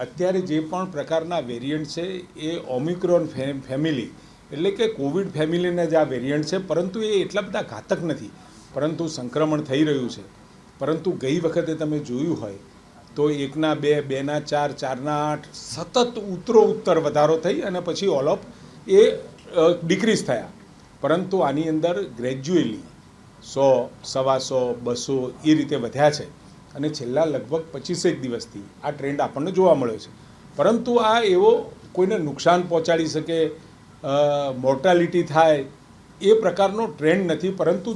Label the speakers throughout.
Speaker 1: અત્યારે જે પણ પ્રકારના વેરિયન્ટ છે એ ઓમિક્રોન ફેમિલી એટલે કે કોવિડ ફેમિલીના જ આ વેરિયન્ટ છે, પરંતુ એ એટલા બધા ઘાતક નથી, પરંતુ સંક્રમણ થઈ રહ્યું છે. પરંતુ ગઈ વખતે તમે જોયું હોય તો 1ના 2, 2ના 4, 4ના 8 સતત ઉત્તર વધારો થઈ અને પછી ઓલ ઓફ એ ડિક્રીઝ થયા. પરંતુ આની અંદર ગ્રેજ્યુઅલી 100, 125, 200 એ રીતે વધ્યા છે અને છેલ્લા લગભગ 25 દિવસથી આ ટ્રેન્ડ આપણને જોવા મળ્યો છે. પરંતુ આ એવો કોઈને નુકસાન પહોંચાડી શકે, મોર્ટાલિટી થાય એ પ્રકારનો ટ્રેન્ડ નથી, પરંતુ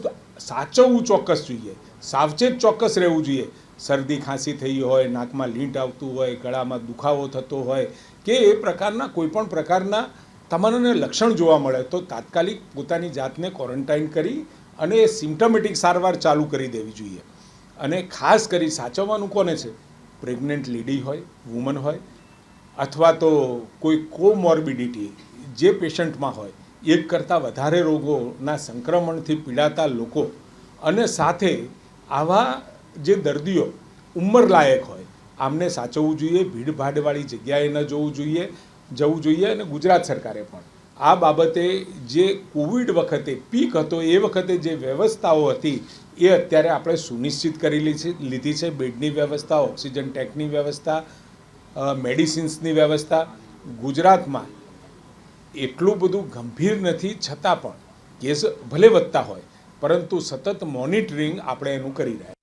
Speaker 1: સાચવવું ચોક્કસ જોઈએ, સાવચેત ચોક્કસ રહેવું જોઈએ. શરદી ખાંસી થઈ હોય, નાકમાં લીંટ આવતું હોય, ગળામાં દુખાવો થતો હોય કે એ પ્રકારના કોઈપણ પ્રકારના તમને લક્ષણ જોવા મળે તો તાત્કાલિક પોતાની જાતને ક્વોરન્ટાઇન કરી અને સિમ્ટમેટિક સારવાર ચાલુ કરી દેવી જોઈએ. અને ખાસ કરી સાચવવાનું કોને છે? પ્રેગ્નન્ટ લેડી હોય, વુમન હોય, અથવા તો કોઈ કોમોર્બિડિટી જે પેશન્ટમાં હોય, એક કરતાં વધારે રોગોના સંક્રમણથી પીડાતા લોકો, અને સાથે આવા જે દર્દીઓ ઉંમરલાયક હોય આમને સાચવવું જોઈએ. ભીડભાડવાળી જગ્યાએ ન જવું જોઈએ. અને ગુજરાત સરકારે પણ આ બાબતે જે કોવિડ વખતે પીક હતો એ વખતે જે વ્યવસ્થાઓ હતી એ અત્યારે આપણે સુનિશ્ચિત કરી લીધી છે. બેડની વ્યવસ્થા, ઓક્સિજન ટેન્કની વ્યવસ્થા, મેડિસિન્સની વ્યવસ્થા. ગુજરાતમાં એટલું બધું ગંભીર નથી, છતાં પણ કેસ ભલે વધતા હોય પરંતુ સતત મોનિટરિંગ આપણે એનું કરી રહ્યા છીએ.